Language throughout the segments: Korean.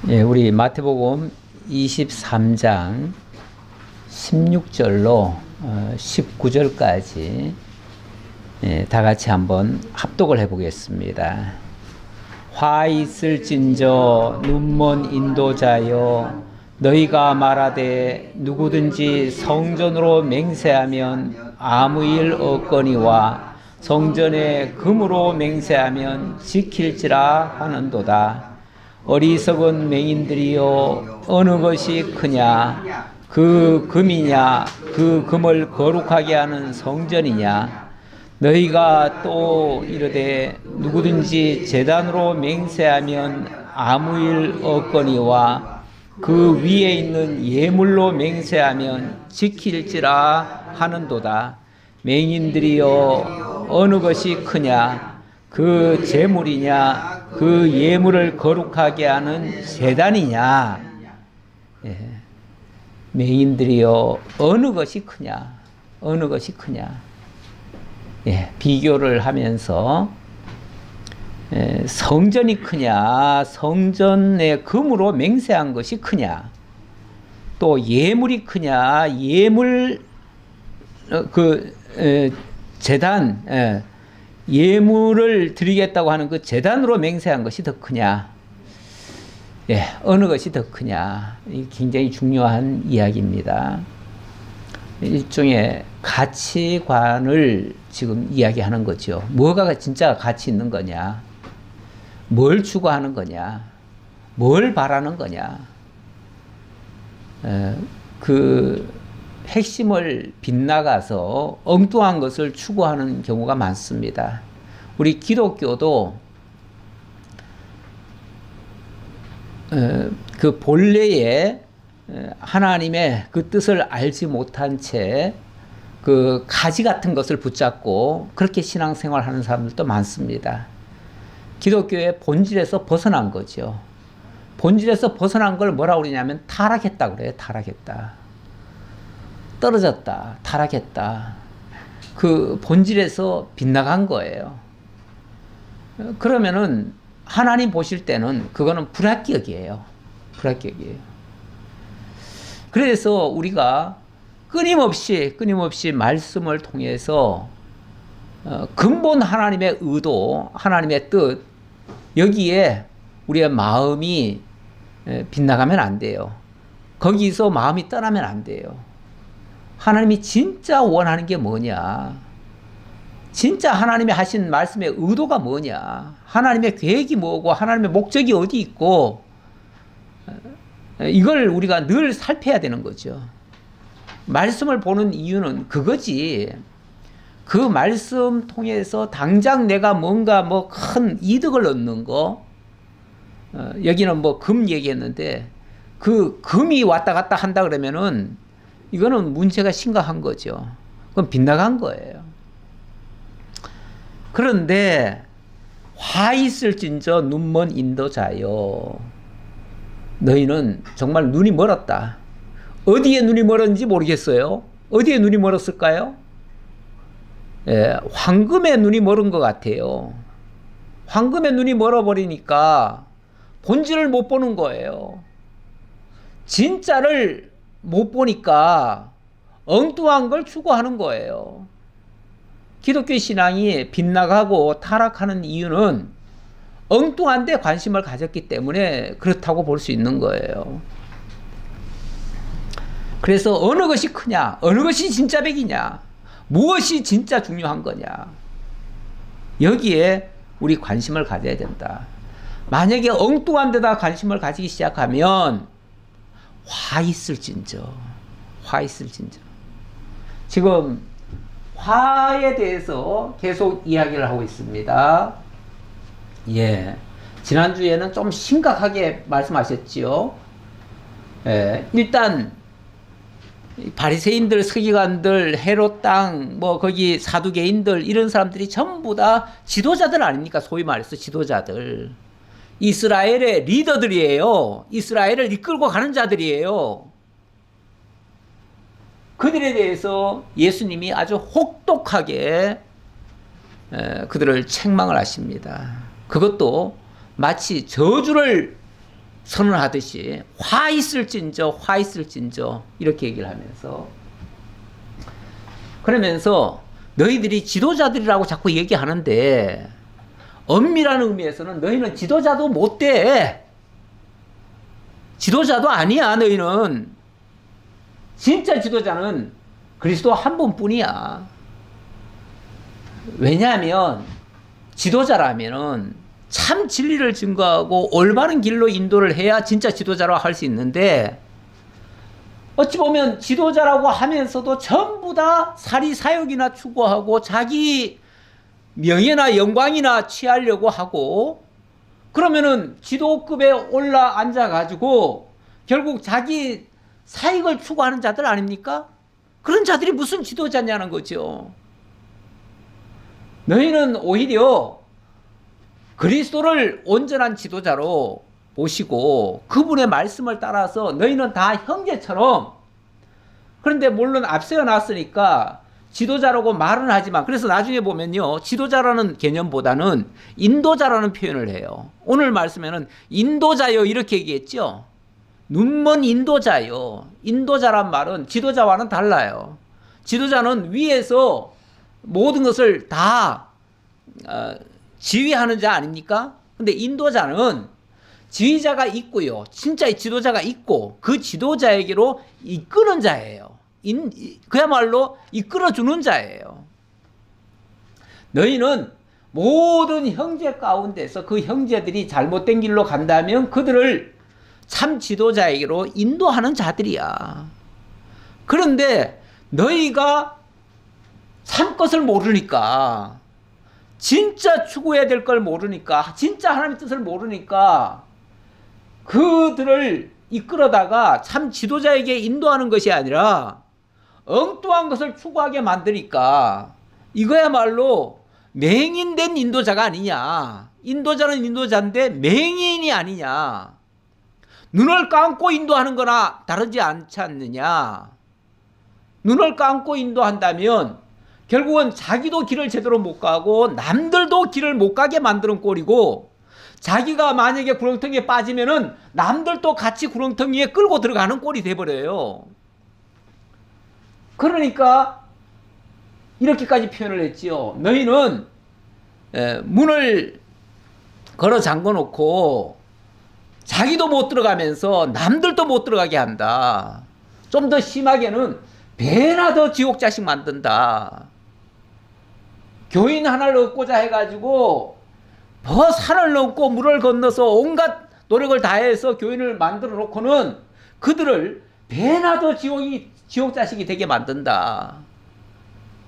예, 우리 마태복음 23장 16절로 19절까지 다 같이 한번 합독을 해보겠습니다. 화 있을진저 눈먼 인도자여, 너희가 말하되 누구든지 성전으로 맹세하면 아무 일 없거니와 성전에 금으로 맹세하면 지킬지라 하는도다. 어리석은 맹인들이여, 어느 것이 크냐? 그 금이냐? 그 금을 거룩하게 하는 성전이냐? 너희가 또 이르되 누구든지 제단으로 맹세하면 아무 일 없거니와 그 위에 있는 예물로 맹세하면 지킬지라 하는도다. 맹인들이여, 어느 것이 크냐? 그 제물이냐? 그 예물을 거룩하게 하는 제단이냐? 예. 맹인들이여, 어느 것이 크냐? 어느 것이 크냐? 예, 비교를 하면서 성전이 크냐, 성전의 금으로 맹세한 것이 크냐, 또 예물이 크냐, 예물 제단, 예물을 드리겠다고 하는 그 제단으로 맹세한 것이 더 크냐, 예, 어느 것이 더 크냐. 이 굉장히 중요한 이야기입니다. 일종의 가치관을 지금 이야기하는 거죠. 뭐가 진짜 가치 있는 거냐, 뭘 추구하는 거냐, 뭘 바라는 거냐, 그 핵심을 빗나가서 엉뚱한 것을 추구하는 경우가 많습니다. 우리 기독교도 그 본래의 하나님의 그 뜻을 알지 못한 채 그 가지 같은 것을 붙잡고 그렇게 신앙생활하는 사람들도 많습니다. 기독교의 본질에서 벗어난 거죠. 본질에서 벗어난 걸 뭐라고 그러냐면 타락했다 그래요. 타락했다. 떨어졌다. 타락했다. 그 본질에서 빗나간 거예요. 그러면은 하나님 보실 때는 그거는 불합격이에요. 불합격이에요. 그래서 우리가 끊임없이 말씀을 통해서 근본 하나님의 의도, 하나님의 뜻, 여기에 우리의 마음이 빗나가면 안 돼요. 거기서 마음이 떠나면 안 돼요. 하나님이 진짜 원하는 게 뭐냐? 진짜 하나님이 하신 말씀의 의도가 뭐냐? 하나님의 계획이 뭐고 하나님의 목적이 어디 있고, 이걸 우리가 늘 살펴야 되는 거죠. 말씀을 보는 이유는 그거지. 그 말씀 통해서 당장 내가 뭔가 뭐 큰 이득을 얻는 거, 여기는 뭐 금 얘기했는데 그 금이 왔다 갔다 한다 그러면은 이거는 문제가 심각한 거죠. 그건 빗나간 거예요. 그런데 화 있을진저 눈먼 인도자여, 너희는 정말 눈이 멀었다. 어디에 눈이 멀었는지 모르겠어요. 어디에 눈이 멀었을까요? 예, 황금에 눈이 멀은 것 같아요. 황금에 눈이 멀어버리니까 본질을 못 보는 거예요. 진짜를 못 보니까 엉뚱한 걸 추구하는 거예요. 기독교 신앙이 빗나가고 타락하는 이유는 엉뚱한 데 관심을 가졌기 때문에 그렇다고 볼 수 있는 거예요. 그래서 어느 것이 크냐, 어느 것이 진짜 백이냐, 무엇이 진짜 중요한 거냐, 여기에 우리 관심을 가져야 된다. 만약에 엉뚱한 데다 관심을 가지기 시작하면 화 있을진저. 지금 화에 대해서 계속 이야기를 하고 있습니다. 예, 지난주에는 좀 심각하게 말씀하셨지요. 예, 일단 바리새인들, 서기관들, 헤롯 땅, 뭐 거기 사두개인들, 이런 사람들이 전부 다 지도자들 아닙니까? 소위 말해서 지도자들. 이스라엘의 리더들이에요. 이스라엘을 이끌고 가는 자들이에요. 그들에 대해서 예수님이 아주 혹독하게 그들을 책망을 하십니다. 그것도 마치 저주를 선언하듯이 화 있을진저 화 있을진저 이렇게 얘기를 하면서, 그러면서 너희들이 지도자들이라고 자꾸 얘기하는데 엄밀한 의미에서는 너희는 지도자도 못 돼. 지도자도 아니야. 너희는 진짜 지도자는 그리스도 한 분뿐이야. 왜냐하면 지도자라면은 참 진리를 증거하고 올바른 길로 인도를 해야 진짜 지도자라고 할 수 있는데, 어찌 보면 지도자라고 하면서도 전부 다 사리사욕이나 추구하고 자기 명예나 영광이나 취하려고 하고, 그러면은 지도급에 올라 앉아가지고 결국 자기 사익을 추구하는 자들 아닙니까? 그런 자들이 무슨 지도자냐는 거죠. 너희는 오히려 그리스도를 온전한 지도자로 보시고 그분의 말씀을 따라서 너희는 다 형제처럼, 그런데 물론 앞세워 놨으니까 지도자라고 말은 하지만, 그래서 나중에 보면요, 지도자라는 개념보다는 인도자라는 표현을 해요. 오늘 말씀에는 인도자요 이렇게 얘기했죠. 눈먼 인도자요. 인도자란 말은 지도자와는 달라요. 지도자는 위에서 모든 것을 다 지휘하는 자 아닙니까? 근데 인도자는 지휘자가 있고요, 진짜의 지도자가 있고 그 지도자에게로 이끄는 자예요. 그야말로 이끌어주는 자예요. 너희는 모든 형제 가운데서 그 형제들이 잘못된 길로 간다면 그들을 참 지도자에게로 인도하는 자들이야. 그런데 너희가 참 것을 모르니까, 진짜 추구해야 될 걸 모르니까, 진짜 하나님의 뜻을 모르니까 그들을 이끌어다가 참 지도자에게 인도하는 것이 아니라 엉뚱한 것을 추구하게 만드니까 이거야말로 맹인된 인도자가 아니냐. 인도자는 인도자인데 맹인이 아니냐. 눈을 감고 인도하는 거나 다르지 않지 않느냐. 눈을 감고 인도한다면 결국은 자기도 길을 제대로 못 가고 남들도 길을 못 가게 만드는 꼴이고, 자기가 만약에 구렁텅이에 빠지면은 남들도 같이 구렁텅이에 끌고 들어가는 꼴이 돼버려요. 그러니까 이렇게까지 표현을 했지요. 너희는 문을 걸어 잠궈 놓고 자기도 못 들어가면서 남들도 못 들어가게 한다. 좀 더 심하게는 배나 더 지옥 자식 만든다. 교인 하나를 얻고자 해가지고 산을 넘고 물을 건너서 온갖 노력을 다해서 교인을 만들어 놓고는 그들을 배나 더 지옥 자식이 되게 만든다.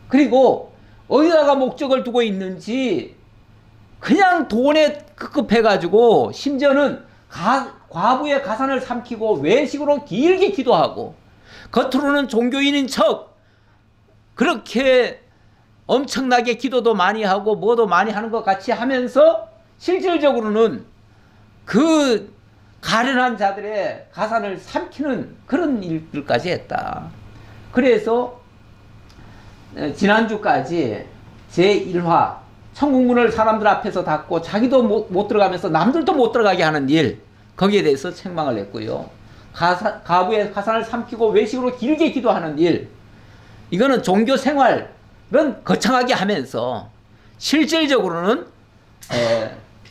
그리고 어디다가 목적을 두고 있는지 그냥 돈에 급급해가지고 심지어는 과부의 가산을 삼키고 외식으로 길게 기도하고, 겉으로는 종교인인 척 그렇게 엄청나게 기도도 많이 하고 뭐도 많이 하는 것 같이 하면서 실질적으로는 그 가련한 자들의 가산을 삼키는 그런 일들까지 했다. 그래서 지난주까지 제1화 천국문을 사람들 앞에서 닫고 자기도 못 들어가면서 남들도 못 들어가게 하는 일, 거기에 대해서 책망을 냈고요. 가부의 가산을 삼키고 외식으로 길게 기도하는 일, 이거는 종교 생활은 거창하게 하면서 실질적으로는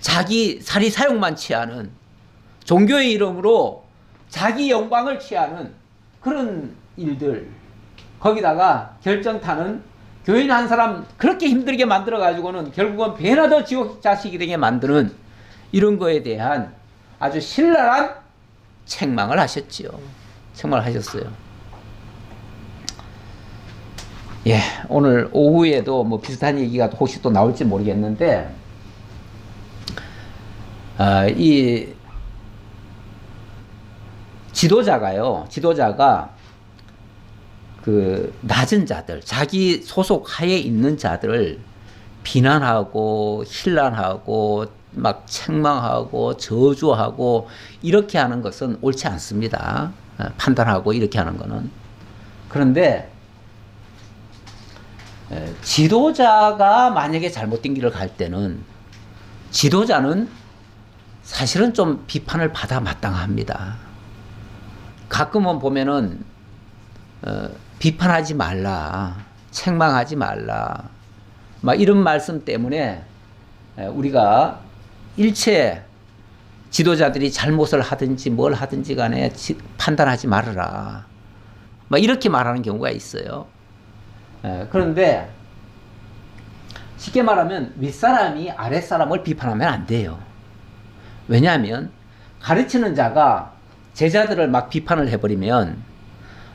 자기 사리 사욕만 취하는, 종교의 이름으로 자기 영광을 취하는 그런 일들, 거기다가 결정타는 교인 한 사람 그렇게 힘들게 만들어 가지고는 결국은 배나 더 지옥 자식이 되게 만드는 이런 거에 대한 아주 신랄한 책망을 하셨지요. 책망을 하셨어요. 예, 오늘 오후에도 뭐 비슷한 얘기가 혹시 또 나올지 모르겠는데, 이 지도자가 그 낮은 자들, 자기 소속 하에 있는 자들을 비난하고 신란하고 막 책망하고 저주하고 이렇게 하는 것은 옳지 않습니다. 판단하고 이렇게 하는 거는. 그런데 지도자가 만약에 잘못된 길을 갈 때는 지도자는 사실은 좀 비판을 받아 마땅합니다. 가끔은 보면은 비판하지 말라, 책망하지 말라, 막 이런 말씀 때문에 우리가 일체 지도자들이 잘못을 하든지 뭘 하든지 간에 판단하지 말아라, 막 이렇게 말하는 경우가 있어요. 그런데 쉽게 말하면 윗사람이 아랫사람을 비판하면 안 돼요. 왜냐하면 가르치는 자가 제자들을 막 비판을 해버리면,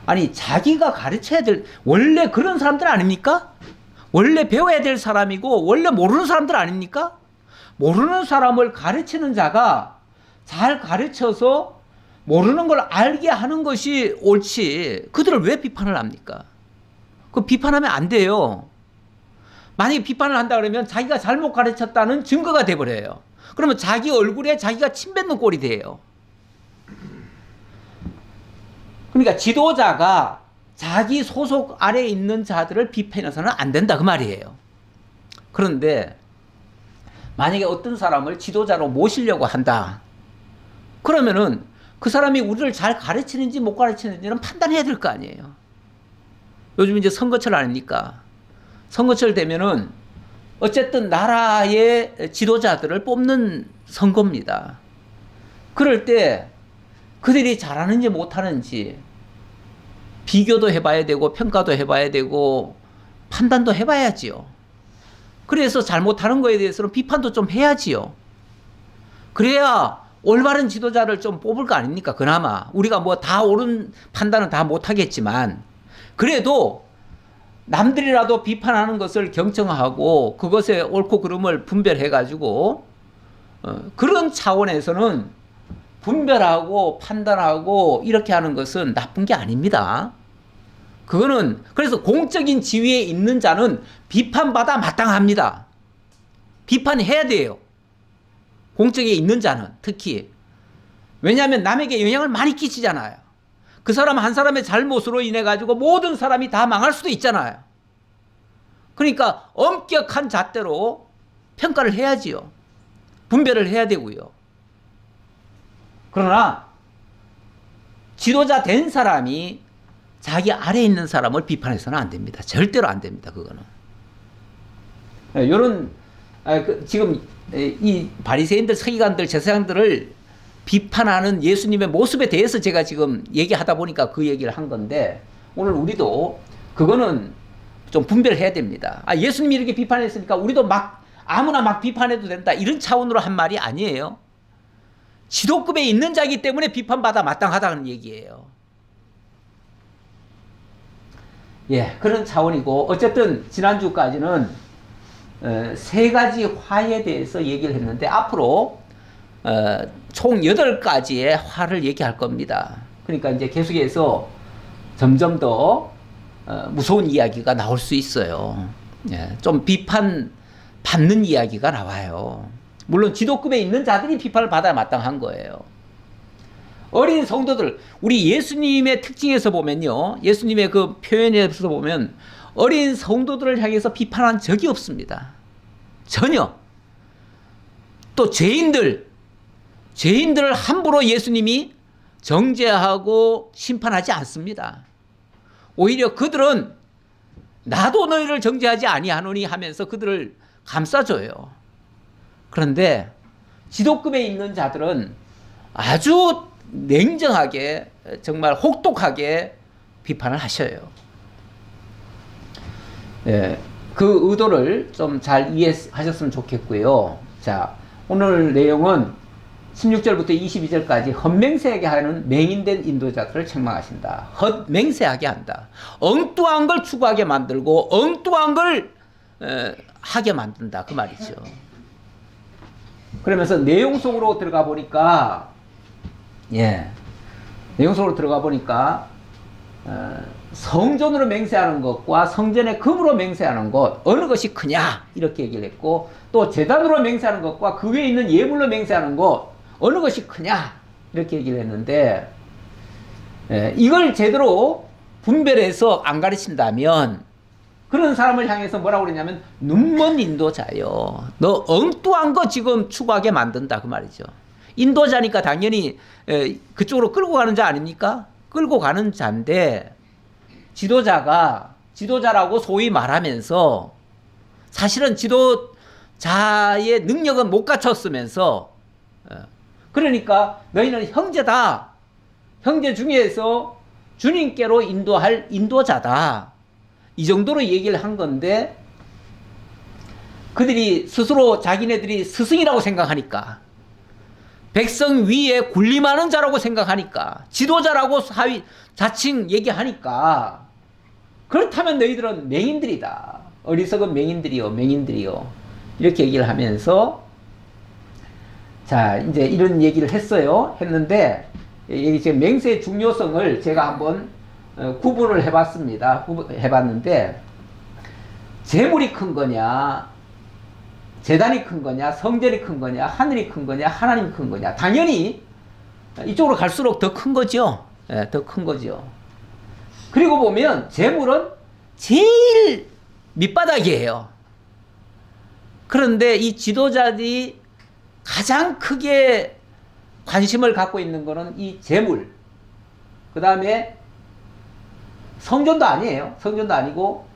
아니 자기가 가르쳐야 될 원래 그런 사람들 아닙니까? 원래 배워야 될 사람이고 원래 모르는 사람들 아닙니까? 모르는 사람을 가르치는 자가 잘 가르쳐서 모르는 걸 알게 하는 것이 옳지, 그들을 왜 비판을 합니까? 그 비판하면 안 돼요. 만약에 비판을 한다 그러면 자기가 잘못 가르쳤다는 증거가 돼버려요. 그러면 자기 얼굴에 자기가 침 뱉는 꼴이 돼요. 그러니까 지도자가 자기 소속 아래에 있는 자들을 비판해서는 안 된다 그 말이에요. 그런데 만약에 어떤 사람을 지도자로 모시려고 한다 그러면은 그 사람이 우리를 잘 가르치는지 못 가르치는지는 판단해야 될 거 아니에요. 요즘 이제 선거철 아닙니까? 선거철 되면은 어쨌든 나라의 지도자들을 뽑는 선거입니다. 그럴 때 그들이 잘하는지 못하는지 비교도 해봐야 되고 평가도 해봐야 되고 판단도 해봐야지요. 그래서 잘못하는 거에 대해서는 비판도 좀 해야지요. 그래야 올바른 지도자를 좀 뽑을 거 아닙니까? 그나마 우리가 뭐 다 옳은 판단은 다 못하겠지만 그래도 남들이라도 비판하는 것을 경청하고 그것의 옳고 그름을 분별해가지고 그런 차원에서는 분별하고 판단하고 이렇게 하는 것은 나쁜 게 아닙니다. 그거는 그래서 공적인 지위에 있는 자는 비판받아 마땅합니다. 비판해야 돼요. 공적에 있는 자는 특히. 왜냐하면 남에게 영향을 많이 끼치잖아요. 그 사람 한 사람의 잘못으로 인해 가지고 모든 사람이 다 망할 수도 있잖아요. 그러니까 엄격한 잣대로 평가를 해야지요. 분별을 해야 되고요. 그러나 지도자 된 사람이 자기 아래에 있는 사람을 비판해서는 안 됩니다. 절대로 안 됩니다. 그거는. 이런 지금 이 바리새인들, 서기관들, 제사장들을 비판하는 예수님의 모습에 대해서 제가 지금 얘기하다 보니까 그 얘기를 한 건데, 오늘 우리도 그거는 좀 분별해야 됩니다. 예수님이 이렇게 비판했으니까 우리도 막 아무나 막 비판해도 된다, 이런 차원으로 한 말이 아니에요. 지도급에 있는 자이기 때문에 비판받아 마땅하다는 얘기예요. 예, 그런 차원이고, 어쨌든 지난주까지는 세 가지 화에 대해서 얘기를 했는데 앞으로 총 8가지의 화를 얘기할 겁니다. 그러니까 이제 계속해서 점점 더 무서운 이야기가 나올 수 있어요. 예, 좀 비판 받는 이야기가 나와요. 물론 지도급에 있는 자들이 비판을 받아야 마땅한 거예요. 어린 성도들, 우리 예수님의 특징에서 보면요, 예수님의 그 표현에서 보면 어린 성도들을 향해서 비판한 적이 없습니다. 전혀. 또 죄인들을 함부로 예수님이 정죄하고 심판하지 않습니다. 오히려 그들은 나도 너희를 정죄하지 아니하노니 하면서 그들을 감싸줘요. 그런데 지도급에 있는 자들은 아주 냉정하게, 정말 혹독하게 비판을 하셔요. 예, 그 의도를 좀 잘 이해하셨으면 좋겠고요. 자, 오늘 내용은 16절부터 22절까지 헛맹세하게 하는 맹인된 인도자들을 책망하신다. 헛맹세하게 한다. 엉뚱한 걸 추구하게 만들고 엉뚱한 걸 하게 만든다, 그 말이죠. 그러면서 내용 속으로 들어가 보니까, 내용 속으로 들어가 보니까 성전으로 맹세하는 것과 성전의 금으로 맹세하는 것, 어느 것이 크냐 이렇게 얘기를 했고, 또 제단으로 맹세하는 것과 그 위에 있는 예물로 맹세하는 것, 어느 것이 크냐 이렇게 얘기를 했는데, 이걸 제대로 분별해서 안 가르친다면 그런 사람을 향해서 뭐라고 그러냐면 눈먼 인도자요, 너 엉뚱한 거 지금 추구하게 만든다, 그 말이죠. 인도자니까 당연히 그쪽으로 끌고 가는 자 아닙니까? 끌고 가는 자인데 지도자라고 소위 말하면서 사실은 지도자의 능력은 못 갖췄으면서 그러니까 너희는 형제다. 형제 중에서 주님께로 인도할 인도자다. 이 정도로 얘기를 한 건데 그들이 스스로 자기네들이 스승이라고 생각하니까 백성 위에 군림하는 자라고 생각하니까 지도자라고 자칭 얘기하니까 그렇다면 너희들은 맹인들이다. 어리석은 맹인들이요. 이렇게 얘기를 하면서 자 이제 이런 얘기를 했는데 이제 맹세의 중요성을 제가 한번 구분을 해봤는데 재물이 큰 거냐 제단이 큰 거냐 성전이 큰 거냐 하늘이 큰 거냐 하나님이 큰 거냐 당연히 이쪽으로 갈수록 더 큰 거죠. 더 큰 거죠. 그리고 보면 재물은 제일 밑바닥이에요. 그런데 이 지도자들이 가장 크게 관심을 갖고 있는 거는 이 재물. 그 다음에 성전도 아니에요. 성전도 아니고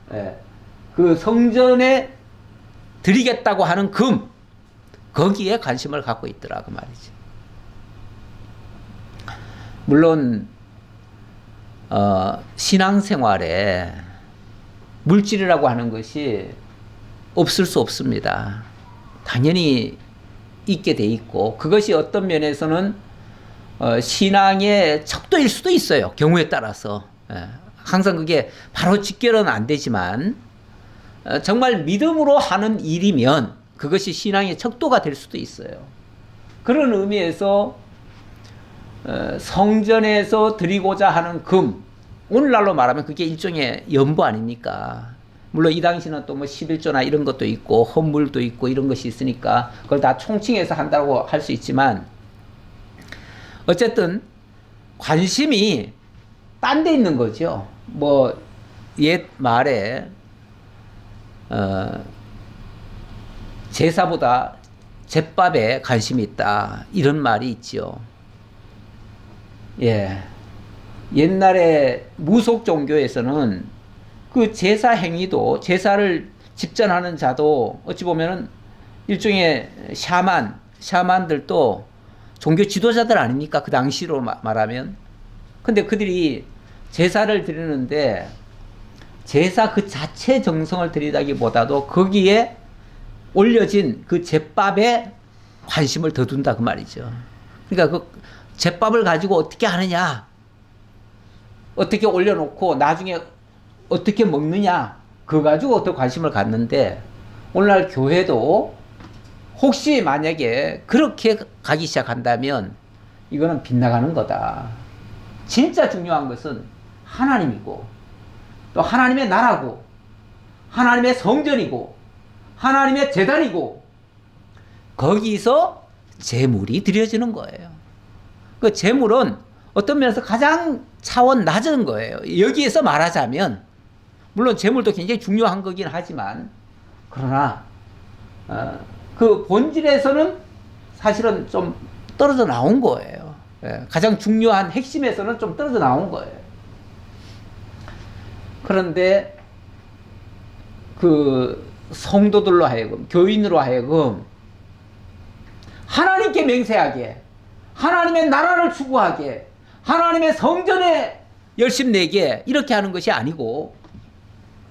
그 성전에 드리겠다고 하는 금 거기에 관심을 갖고 있더라 그 말이지. 물론 신앙생활에 물질이라고 하는 것이 없을 수 없습니다. 당연히 있게 돼 있고 그것이 어떤 면에서는 신앙의 척도일 수도 있어요. 경우에 따라서. 항상 그게 바로 직결은 안 되지만 정말 믿음으로 하는 일이면 그것이 신앙의 척도가 될 수도 있어요. 그런 의미에서 성전에서 드리고자 하는 금, 오늘날로 말하면 그게 일종의 연보 아닙니까? 물론 이 당시는 또 뭐 11조나 이런 것도 있고 헌물도 있고 이런 것이 있으니까 그걸 다 총칭해서 한다고 할 수 있지만 어쨌든 관심이 딴 데 있는 거죠. 뭐 옛 말에 제사보다 제밥에 관심이 있다 이런 말이 있죠. 예, 옛날에 무속 종교에서는 그 제사 행위도 제사를 집전하는 자도 어찌 보면은 일종의 샤만들도 종교 지도자들 아닙니까? 그 당시로 말하면. 근데 그들이 제사를 드리는데 제사 그 자체 정성을 드리다기보다도 거기에 올려진 그 제밥에 관심을 더 둔다 그 말이죠. 그러니까 그 제밥을 가지고 어떻게 하느냐, 어떻게 올려놓고 나중에 어떻게 먹느냐, 그거 가지고 더 관심을 갖는데 오늘날 교회도 혹시 만약에 그렇게 가기 시작한다면 이거는 빗나가는 거다. 진짜 중요한 것은 하나님이고 또 하나님의 나라고 하나님의 성전이고 하나님의 제단이고 거기서 제물이 드려지는 거예요. 그 제물은 어떤 면에서 가장 차원 낮은 거예요. 여기에서 말하자면 물론 제물도 굉장히 중요한 거긴 하지만 그러나 그 본질에서는 사실은 좀 떨어져 나온 거예요. 가장 중요한 핵심에서는 좀 떨어져 나온 거예요. 그런데 그 성도들로 하여금 교인으로 하여금 하나님께 맹세하게 하나님의 나라를 추구하게 하나님의 성전에 열심 내게 이렇게 하는 것이 아니고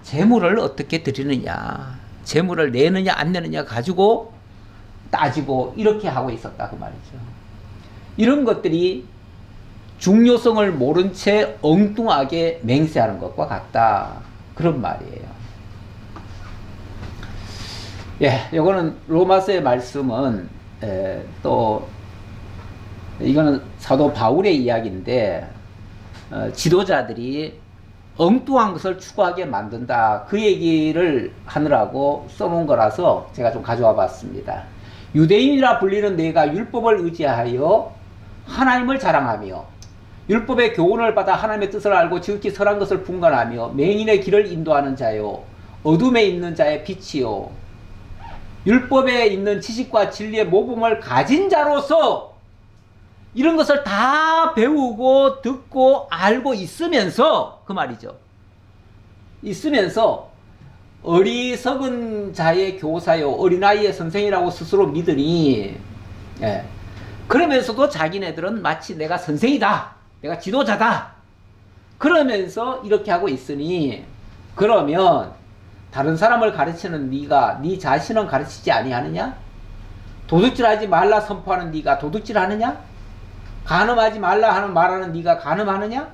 재물을 어떻게 드리느냐 재물을 내느냐 안 내느냐 가지고 따지고 이렇게 하고 있었다 그 말이죠. 이런 것들이 중요성을 모른 채 엉뚱하게 맹세하는 것과 같다 그런 말이에요. 예, 이거는 로마서의 말씀은 또 이거는 사도 바울의 이야기인데 지도자들이 엉뚱한 것을 추구하게 만든다 그 얘기를 하느라고 써놓은 거라서 제가 좀 가져와 봤습니다. 유대인이라 불리는 내가 율법을 의지하여 하나님을 자랑하며 율법의 교훈을 받아 하나님의 뜻을 알고 지극히 선한 것을 분간하며 맹인의 길을 인도하는 자요 어둠에 있는 자의 빛이요 율법에 있는 지식과 진리의 모범을 가진 자로서 이런 것을 다 배우고 듣고 알고 있으면서 그 말이죠. 있으면서 어리석은 자의 교사요 어린아이의 선생이라고 스스로 믿으니 예. 그러면서도 자기네들은 마치 내가 선생이다, 내가 지도자다 그러면서 이렇게 하고 있으니 그러면 다른 사람을 가르치는 네가 네 자신은 가르치지 아니하느냐? 도둑질하지 말라 선포하는 네가 도둑질하느냐? 간음하지 말라 하는 말하는 네가 간음하느냐?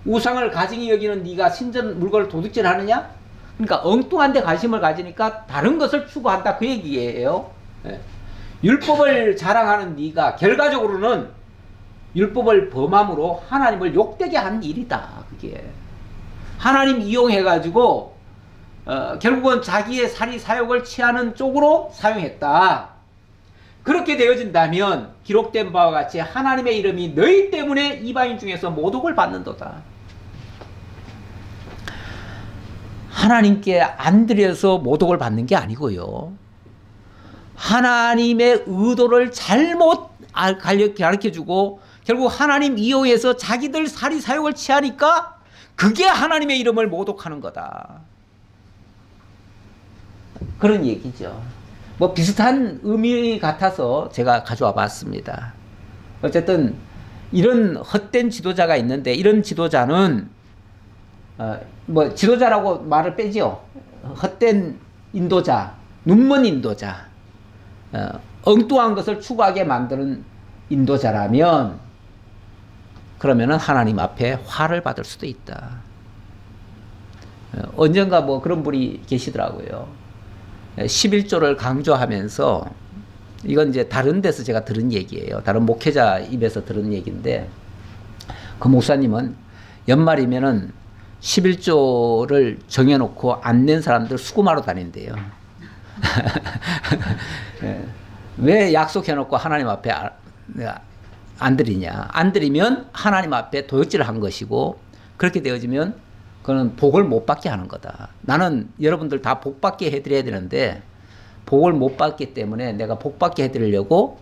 우상을 가증히 여기는 네가 신전 물건을 도둑질하느냐? 그러니까 엉뚱한 데 관심을 가지니까 다른 것을 추구한다 그 얘기예요. 예. 율법을 자랑하는 네가 결과적으로는 율법을 범함으로 하나님을 욕되게 한 일이다. 그게 하나님 이용해가지고 결국은 자기의 사리 사욕을 취하는 쪽으로 사용했다. 그렇게 되어진다면 기록된 바와 같이 하나님의 이름이 너희 때문에 이방인 중에서 모독을 받는도다. 하나님께 안 드려서 모독을 받는 게 아니고요. 하나님의 의도를 잘못 가르쳐주고 결국 하나님 이용해서 자기들 사리 사욕을 취하니까 그게 하나님의 이름을 모독하는 거다. 그런 얘기죠. 뭐 비슷한 의미 같아서 제가 가져와 봤습니다. 어쨌든 이런 헛된 지도자가 있는데 이런 지도자는 뭐 지도자라고 말을 빼죠. 헛된 인도자, 눈먼 인도자, 엉뚱한 것을 추구하게 만드는 인도자라면 그러면은 하나님 앞에 화를 받을 수도 있다. 언젠가 뭐 그런 분이 계시더라고요. 11조를 강조하면서 이건 이제 다른 데서 제가 들은 얘기예요. 다른 목회자 입에서 들은 얘기인데 그 목사님은 연말이면은 11조를 정해놓고 안 낸 사람들 수금하러 다닌대요. 왜 약속해놓고 하나님 앞에 안 드리냐? 안 드리면 하나님 앞에 도둑질을 한 것이고 그렇게 되어지면 그건 복을 못 받게 하는 거다. 나는 여러분들 다 복 받게 해드려야 되는데 복을 못 받기 때문에 내가 복 받게 해드리려고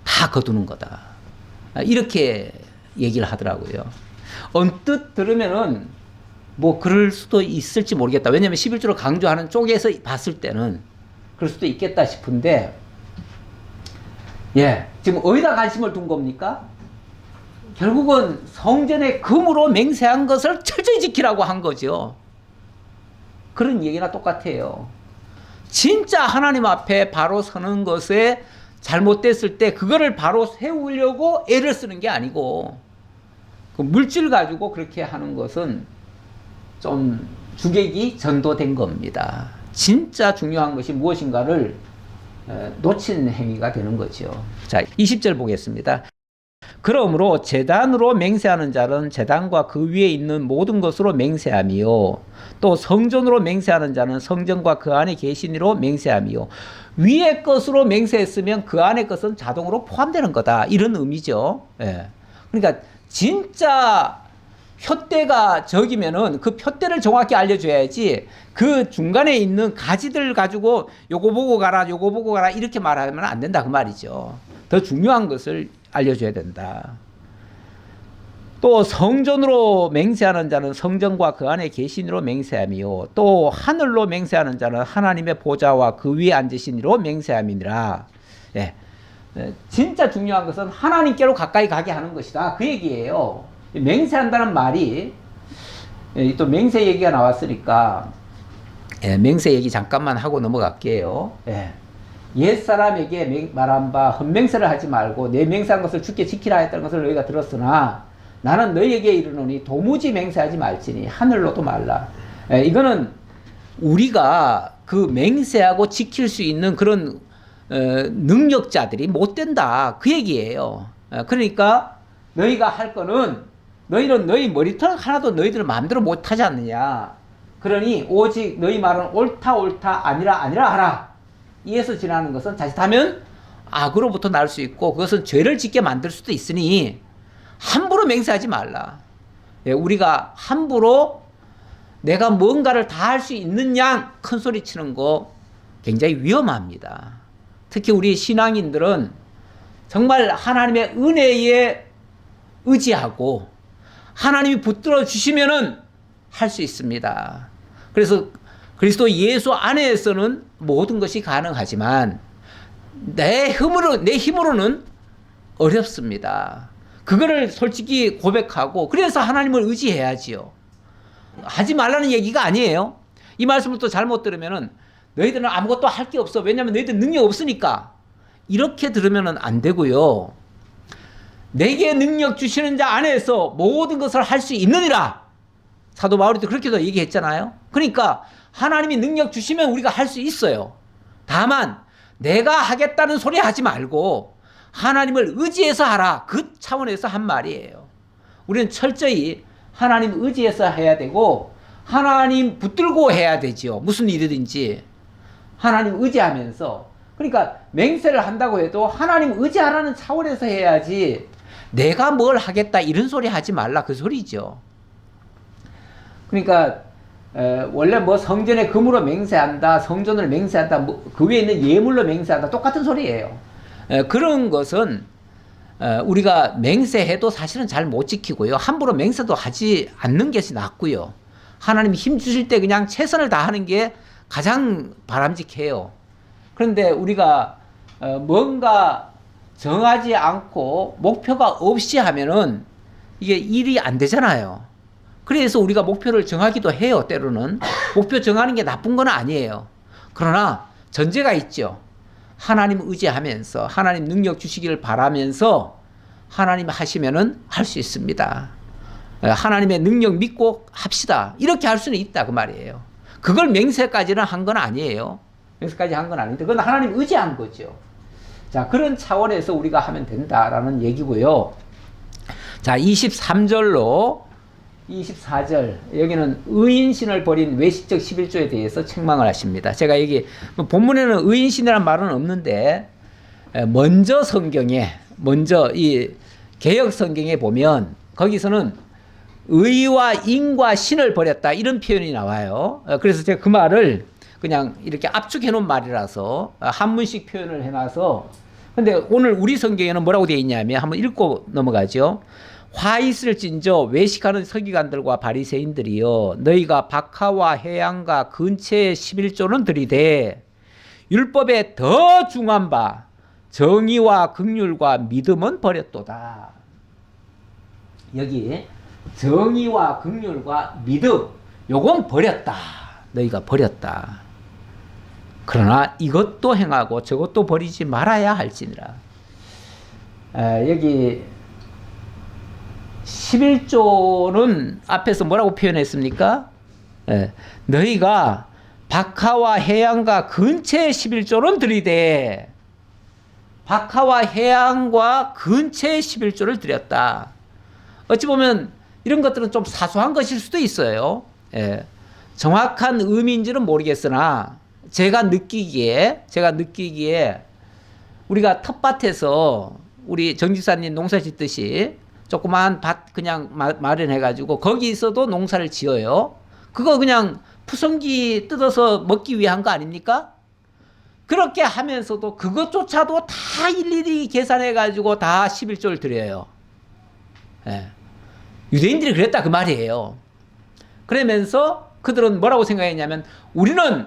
다 거두는 거다. 이렇게 얘기를 하더라고요. 언뜻 들으면은 뭐 그럴 수도 있을지 모르겠다. 왜냐하면 11조를 강조하는 쪽에서 봤을 때는 그럴 수도 있겠다 싶은데 예, 지금 어디다 관심을 둔 겁니까? 결국은 성전의 금으로 맹세한 것을 철저히 지키라고 한 거죠. 그런 얘기나 똑같아요. 진짜 하나님 앞에 바로 서는 것에 잘못됐을 때 그거를 바로 세우려고 애를 쓰는 게 아니고 그 물질 가지고 그렇게 하는 것은 좀 주객이 전도된 겁니다. 진짜 중요한 것이 무엇인가를 놓친 행위가 되는 거죠. 자, 20절 보겠습니다. 그러므로 제단으로 맹세하는 자는 제단과 그 위에 있는 모든 것으로 맹세하며 또 성전으로 맹세하는 자는 성전과 그 안에 계시니로 맹세하며 위의 것으로 맹세했으면 그 안의 것은 자동으로 포함되는 거다. 이런 의미죠. 예. 그러니까 진짜 표대가 적이면은 그 표대를 정확히 알려줘야지 그 중간에 있는 가지들 가지고 요거 보고 가라 요거 보고 가라 이렇게 말하면 안 된다 그 말이죠. 더 중요한 것을 알려줘야 된다. 또 성전으로 맹세하는 자는 성전과 그 안에 계시니로 맹세하며 또 하늘로 맹세하는 자는 하나님의 보좌와 그 위에 앉으신 이로 맹세함이니라. 예. 진짜 중요한 것은 하나님께로 가까이 가게 하는 것이다 그 얘기예요. 맹세한다는 말이 또 맹세 얘기가 나왔으니까 맹세 얘기 잠깐만 하고 넘어갈게요. 옛사람에게 말한 바 헛맹세를 하지 말고 내 맹세한 것을 주께 지키라 했던 것을 너희가 들었으나 나는 너희에게 이르노니 도무지 맹세하지 말지니 하늘로도 말라. 이거는 우리가 그 맹세하고 지킬 수 있는 그런 능력자들이 못 된다 그 얘기예요. 그러니까 너희가 할 거는 너희는 너희 머리털 하나도 너희들 마음대로 못 하지 않느냐. 그러니 오직 너희 말은 옳다 옳다 아니라 아니라 하라. 이에서 지나는 것은 자칫하면 악으로부터 날 수 있고 그것은 죄를 짓게 만들 수도 있으니 함부로 맹세하지 말라. 우리가 함부로 내가 뭔가를 다 할 수 있는 양 큰 소리 치는 거 굉장히 위험합니다. 특히 우리 신앙인들은 정말 하나님의 은혜에 의지하고 하나님이 붙들어 주시면은 할 수 있습니다. 그래서 그리스도 예수 안에서는 모든 것이 가능하지만 내 힘으로는 어렵습니다. 그거를 솔직히 고백하고 그래서 하나님을 의지해야지요. 하지 말라는 얘기가 아니에요. 이 말씀을 또 잘못 들으면은 너희들은 아무것도 할 게 없어. 왜냐하면 너희들 능력 없으니까. 이렇게 들으면은 안 되고요. 내게 능력 주시는 자 안에서 모든 것을 할 수 있느니라. 사도 바울이 또 그렇게도 얘기했잖아요. 그러니까 하나님이 능력 주시면 우리가 할 수 있어요. 다만 내가 하겠다는 소리 하지 말고 하나님을 의지해서 하라. 그 차원에서 한 말이에요. 우리는 철저히 하나님 의지해서 해야 되고 하나님 붙들고 해야 되죠. 무슨 일이든지 하나님 의지하면서. 그러니까 맹세를 한다고 해도 하나님 의지하라는 차원에서 해야지 내가 뭘 하겠다 이런 소리 하지 말라 그 소리죠. 그러니까 원래 뭐 성전의 금으로 맹세한다, 성전을 맹세한다, 뭐 그 위에 있는 예물로 맹세한다 똑같은 소리예요. 그런 것은 우리가 맹세해도 사실은 잘 못 지키고요. 함부로 맹세도 하지 않는 것이 낫고요. 하나님 힘 주실 때 그냥 최선을 다하는 게 가장 바람직해요. 그런데 우리가 뭔가 정하지 않고 목표가 없이 하면은 이게 일이 안 되잖아요. 그래서 우리가 목표를 정하기도 해요. 때로는 목표 정하는 게 나쁜 건 아니에요. 그러나 전제가 있죠. 하나님 의지하면서 하나님 능력 주시기를 바라면서 하나님 하시면은 할 수 있습니다. 하나님의 능력 믿고 합시다. 이렇게 할 수는 있다 그 말이에요. 그걸 맹세까지는 한 건 아니에요. 맹세까지 한 건 아닌데 그건 하나님 의지한 거죠. 자, 그런 차원에서 우리가 하면 된다라는 얘기고요. 자, 23절로 24절 여기는 의인신을 버린 외식적 11조에 대해서 책망을 하십니다. 제가 여기 본문에는 의인신이라는 말은 없는데 먼저 이 개역 성경에 보면 거기서는 의와 인과 신을 버렸다 이런 표현이 나와요. 그래서 제가 그 말을 그냥 이렇게 압축해 놓은 말이라서 한문식 표현을 해놔서 근데 오늘 우리 성경에는 뭐라고 되어 있냐면 한번 읽고 넘어가죠. 화 있을진저 외식하는 서기관들과 바리새인들이여 너희가 박하와 해양과 근처의 11조는 들이되 율법에 더 중한 바 정의와 긍휼과 믿음은 버렸도다. 여기 정의와 긍휼과 믿음 요건 버렸다. 너희가 버렸다. 그러나 이것도 행하고 저것도 버리지 말아야 할지니라. 여기 11조는 앞에서 뭐라고 표현했습니까? 너희가 박하와 해양과 근처의 11조는 들이되 박하와 해양과 근처의 11조를 드렸다. 어찌 보면 이런 것들은 좀 사소한 것일 수도 있어요. 정확한 의미인지는 모르겠으나 제가 느끼기에 우리가 텃밭에서 우리 정지사님 농사 짓듯이 조그마한 밭 그냥 마련해가지고 거기서도 농사를 지어요. 그거 그냥 푸성기 뜯어서 먹기 위한 거 아닙니까? 그렇게 하면서도 그것조차도 다 일일이 계산해가지고 다 11조를 드려요. 유대인들이 그랬다 그 말이에요. 그러면서 그들은 뭐라고 생각했냐면 우리는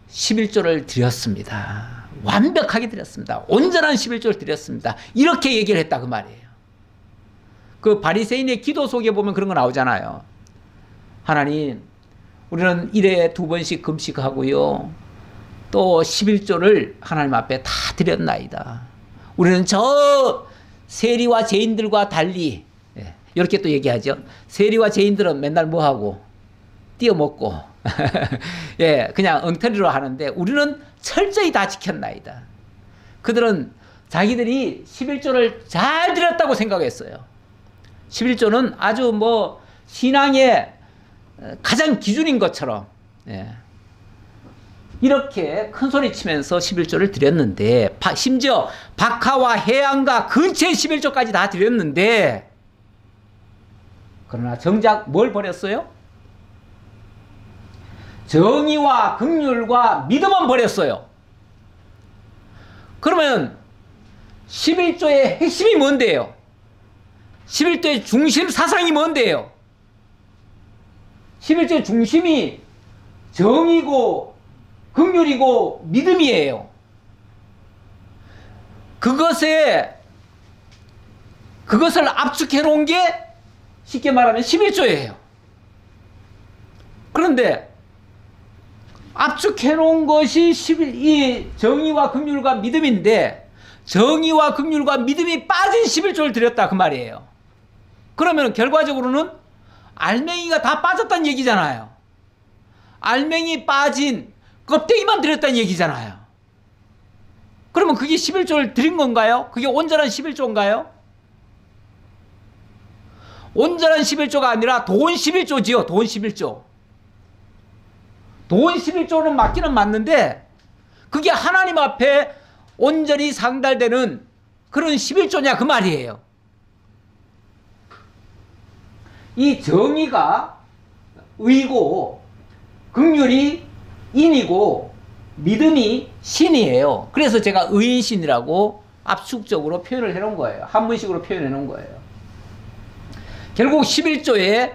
11조를 드렸습니다. 완벽하게 드렸습니다. 온전한 11조를 드렸습니다. 이렇게 얘기를 했다 그 말이에요. 그 바리새인의 기도 속에 보면 그런 거 나오잖아요. 하나님, 우리는 일에 2번씩 금식하고요. 또 11조를 하나님 앞에 다 드렸나이다. 우리는 저 세리와 죄인들과 달리 이렇게 또 얘기하죠. 세리와 죄인들은 맨날 뭐하고 띄어먹고 그냥 엉터리로 하는데 우리는 철저히 다 지켰나이다. 그들은 자기들이 11조를 잘 드렸다고 생각했어요. 11조는 아주 뭐 신앙의 가장 기준인 것처럼 이렇게 큰 소리 치면서 11조를 드렸는데 심지어 박하와 해안과 근처의 11조까지 다 드렸는데 그러나 정작 뭘 버렸어요? 정의와 긍휼과 믿음은 버렸어요. 그러면 11조의 핵심이 뭔데요? 11조의 중심 사상이 뭔데요? 11조의 중심이 정의고 긍휼이고 믿음이에요. 그것을 압축해 놓은 게 쉽게 말하면 11조예요. 그런데 압축해 놓은 것이 이 정의와 긍휼과 믿음인데 정의와 긍휼과 믿음이 빠진 11조를 드렸다 그 말이에요. 그러면 결과적으로는 알맹이가 다 빠졌다는 얘기잖아요. 알맹이 빠진 껍데기만 드렸다는 얘기잖아요. 그러면 그게 11조를 드린 건가요? 그게 온전한 11조인가요? 온전한 11조가 아니라 돈 11조지요. 돈 11조. 돈 11조는 맞기는 맞는데 그게 하나님 앞에 온전히 상달되는 그런 11조냐 그 말이에요. 이 정의가 의고 긍휼이 인이고 믿음이 신이에요. 그래서 제가 의인신이라고 압축적으로 표현을 해놓은 거예요. 한문식으로 표현해 놓은 거예요. 결국 11조의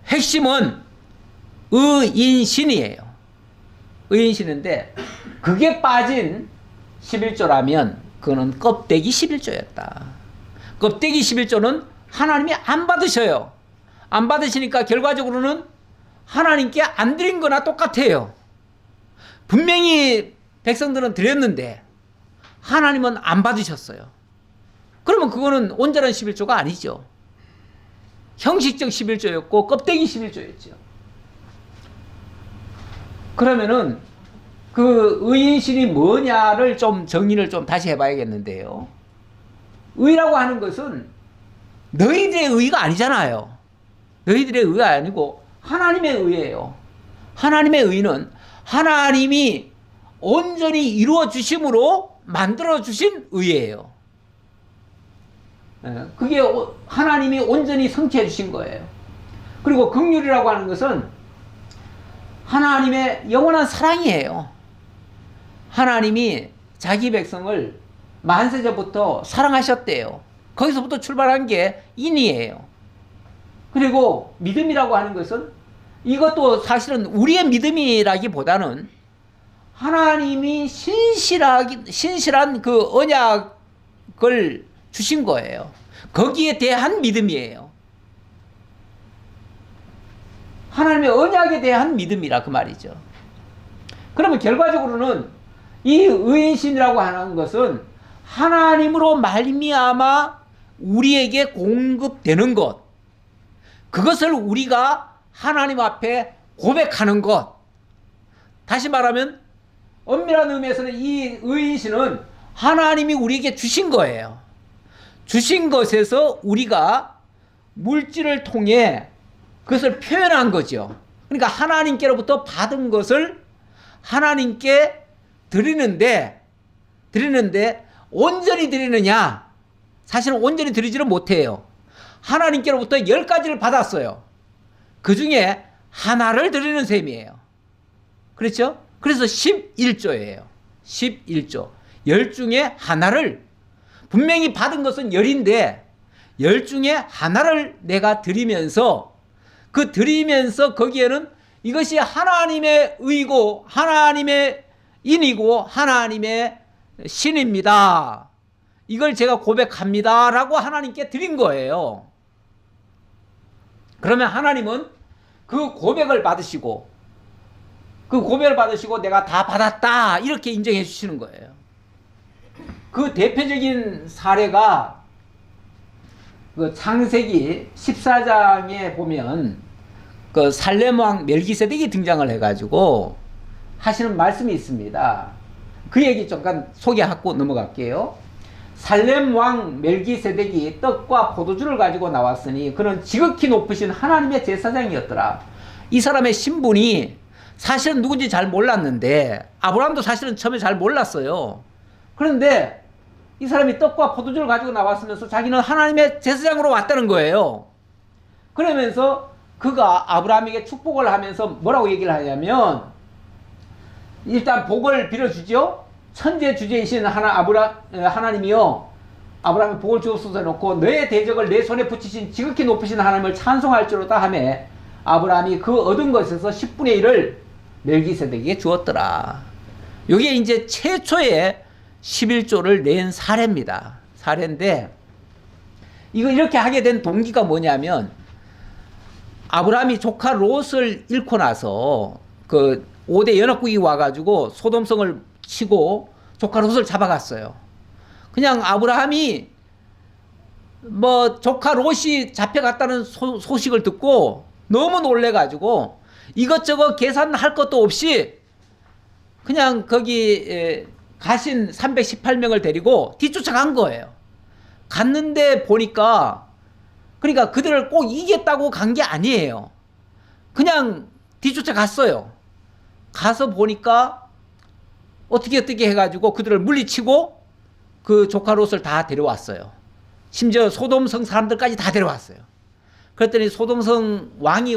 핵심은 의인신이에요. 의인신인데 그게 빠진 11조라면 그거는 껍데기 11조였다. 껍데기 11조는 하나님이 안 받으셔요. 안 받으시니까 결과적으로는 하나님께 안 드린 거나 똑같아요. 분명히 백성들은 드렸는데 하나님은 안 받으셨어요. 그러면 그거는 온전한 11조가 아니죠. 형식적 11조였고 껍데기 11조였죠. 그러면은 그 의인신이 뭐냐를 좀 정리를 좀 다시 해봐야겠는데요. 의라고 하는 것은 너희들의 의가 아니잖아요. 너희들의 의가 아니고 하나님의 의예요. 하나님의 의는 하나님이 온전히 이루어 주심으로 만들어 주신 의예요. 그게 하나님이 온전히 성취해 주신 거예요. 그리고 긍휼이라고 하는 것은 하나님의 영원한 사랑이에요. 하나님이 자기 백성을 만세전부터 사랑하셨대요. 거기서부터 출발한 게 인이에요. 그리고 믿음이라고 하는 것은 이것도 사실은 우리의 믿음이라기보다는 하나님이 신실한 그 언약을 주신 거예요. 거기에 대한 믿음이에요. 하나님의 언약에 대한 믿음이라 그 말이죠. 그러면 결과적으로는 이 의인신이라고 하는 것은 하나님으로 말미암아 우리에게 공급되는 것, 그것을 우리가 하나님 앞에 고백하는 것. 다시 말하면 엄밀한 의미에서는 이 의인신은 하나님이 우리에게 주신 거예요. 주신 것에서 우리가 물질을 통해 그것을 표현한 거죠. 그러니까 하나님께로부터 받은 것을 하나님께 드리는데 온전히 드리느냐? 사실은 온전히 드리지는 못해요. 하나님께로부터 10가지를 받았어요. 그 중에 하나를 드리는 셈이에요. 그렇죠? 그래서 11조예요. 11조. 10 중에 하나를, 분명히 받은 것은 10인데 10 중에 하나를 내가 드리면서 거기에는 이것이 하나님의 의고 하나님의 인이고 하나님의 신입니다. 이걸 제가 고백합니다 라고 하나님께 드린 거예요. 그러면 하나님은 그 고백을 받으시고 내가 다 받았다 이렇게 인정해 주시는 거예요. 그 대표적인 사례가 그 창세기 14장에 보면 그 살렘왕 멜기세덱이 등장을 해가지고 하시는 말씀이 있습니다. 그 얘기 잠깐 소개하고 넘어갈게요. 살렘왕 멜기세덱이 떡과 포도주를 가지고 나왔으니 그는 지극히 높으신 하나님의 제사장이었더라. 이 사람의 신분이 사실은 누군지 잘 몰랐는데 아브라함도 사실은 처음에 잘 몰랐어요. 그런데 이 사람이 떡과 포도주를 가지고 나왔으면서 자기는 하나님의 제사장으로 왔다는 거예요. 그러면서 그가 아브라함에게 축복을 하면서 뭐라고 얘기를 하냐면 일단 복을 빌어주죠. 천재 주제이신 하나님이요, 아브라함이 복을 주옵소서 해놓고 너의 대적을 내 손에 붙이신 지극히 높으신 하나님을 찬송할지로다 하며 아브라함이 그 얻은 것에서 10분의 1을 멜기세덱에게 주었더라. 이게 이제 최초의 11조를 낸 사례입니다. 사례인데 이거 이렇게 하게 된 동기가 뭐냐면 아브라함이 조카 롯을 잃고 나서 그 5대 연합국이 와가지고 소돔성을 치고 조카 롯을 잡아갔어요. 그냥 아브라함이 뭐 조카 롯이 잡혀갔다는 소식을 듣고 너무 놀래가지고 이것저것 계산할 것도 없이 그냥 거기 가신 318명을 데리고 뒤쫓아간 거예요. 갔는데 보니까 그러니까 그들을 꼭 이겼다고 간 게 아니에요. 그냥 뒤쫓아갔어요. 가서 보니까 어떻게 해가지고 그들을 물리치고 그 조카 롯을 다 데려왔어요. 심지어 소돔성 사람들까지 다 데려왔어요. 그랬더니 소돔성 왕이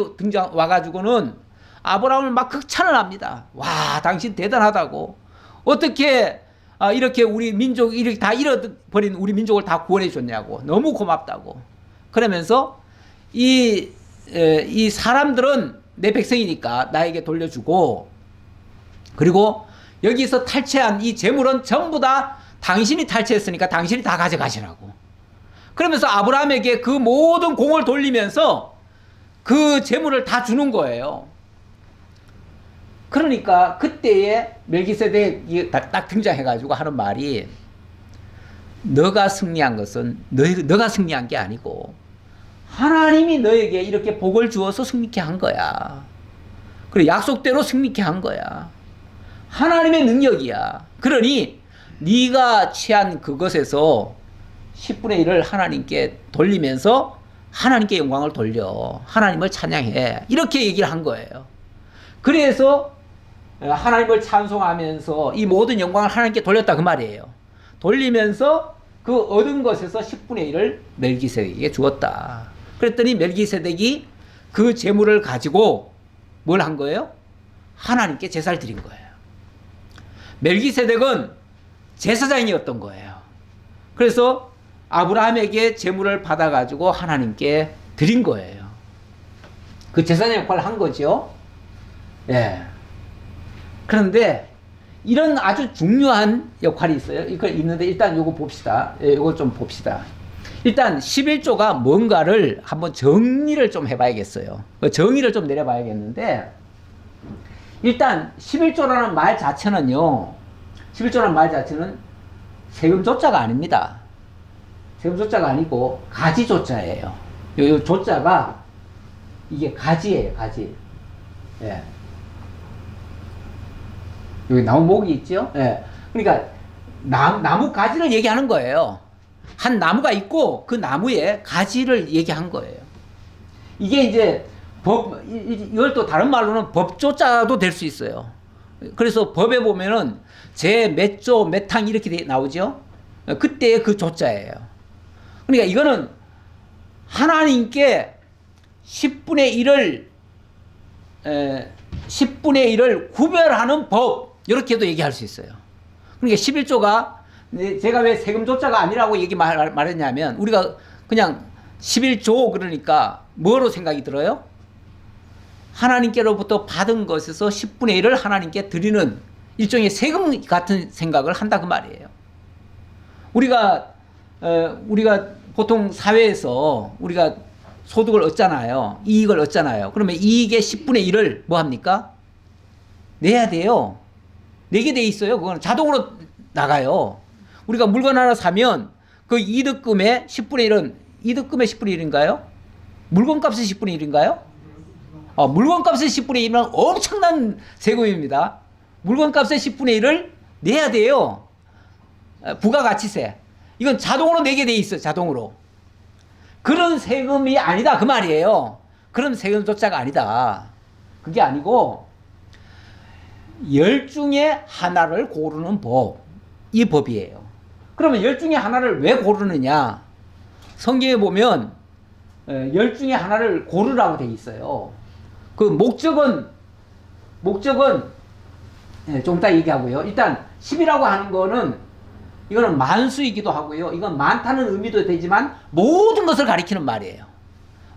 와가지고는 아브라함을 막 극찬을 합니다. 와, 당신 대단하다고. 어떻게 이렇게 우리 민족 이렇게 다 잃어버린 우리 민족을 다 구원해 줬냐고. 너무 고맙다고. 그러면서 이 사람들은 내 백성이니까 나에게 돌려주고, 그리고 여기서 탈취한 이 재물은 전부 다 당신이 탈취했으니까 당신이 다 가져가시라고. 그러면서 아브라함에게 그 모든 공을 돌리면서 그 재물을 다 주는 거예요. 그러니까 그때에 멜기세덱이 딱 등장해가지고 하는 말이, 너가 승리한 것은 너가 승리한 게 아니고 하나님이 너에게 이렇게 복을 주어서 승리케 한 거야. 그래, 약속대로 승리케 한 거야. 하나님의 능력이야. 그러니 네가 취한 그것에서 10분의 1을 하나님께 돌리면서 하나님께 영광을 돌려. 하나님을 찬양해. 이렇게 얘기를 한 거예요. 그래서 하나님을 찬송하면서 이 모든 영광을 하나님께 돌렸다 그 말이에요. 돌리면서 그 얻은 것에서 10분의 1을 멜기세덱에게 주었다. 그랬더니 멜기세덱이 그 재물을 가지고 뭘 한 거예요? 하나님께 제사를 드린 거예요. 멜기세덱은 제사장이었던 거예요. 그래서 아브라함에게 재물을 받아가지고 하나님께 드린 거예요. 그 제사장 역할을 한 거죠. 예. 그런데 이런 아주 중요한 역할이 있어요. 이거 있는데 일단 요거 봅시다. 예, 요거 좀 봅시다. 일단 11조가 뭔가를 한번 정리를 좀 해봐야겠어요. 정의를 좀 내려봐야겠는데, 일단 11조라는 말 자체는요, 11조라는 말 자체는 세금조자가 아닙니다. 세금조자가 아니고 가지조자예요. 요 조자가 이게 가지예요, 가지. 예. 여기 나무 목이 있죠? 예. 그러니까 나무 가지를 얘기하는 거예요. 한 나무가 있고 그 나무에 가지를 얘기한 거예요. 이게 이제 이걸 또 다른 말로는 법조자도 될 수 있어요. 그래서 법에 보면은 제 몇 조, 몇 항 이렇게 나오죠? 그때의 그 조자예요. 그러니까 이거는 하나님께 10분의 1을 구별하는 법, 이렇게도 얘기할 수 있어요. 그러니까 11조가 제가 왜 세금조자가 아니라고 말했냐면, 우리가 그냥 11조 그러니까 뭐로 생각이 들어요? 하나님께로부터 받은 것에서 10분의 1을 하나님께 드리는 일종의 세금 같은 생각을 한다 그 말이에요. 우리가 보통 사회에서 우리가 소득을 얻잖아요. 이익을 얻잖아요. 그러면 이익의 10분의 1을 뭐 합니까? 내야 돼요. 내게 돼 있어요. 그건 자동으로 나가요. 우리가 물건 하나 사면 그 이득금의 10분의 1은 이득금의 10분의 1인가요? 물건값의 10분의 1인가요? 물건값의 10분의 1은 엄청난 세금입니다. 물건값의 10분의 1을 내야 돼요. 부가가치세. 이건 자동으로 내게 돼 있어요. 자동으로. 그런 세금이 아니다 그 말이에요. 그런 세금조차가 아니다. 그게 아니고 10 중에 하나를 고르는 법. 이 법이에요. 그러면 10 중에 하나를 왜 고르느냐? 성경에 보면 10 중에 하나를 고르라고 돼 있어요. 그 목적은 좀 이따 얘기하고요. 일단 10이라고 하는 거는 이거는 만수이기도 하고요. 이건 많다는 의미도 되지만 모든 것을 가리키는 말이에요.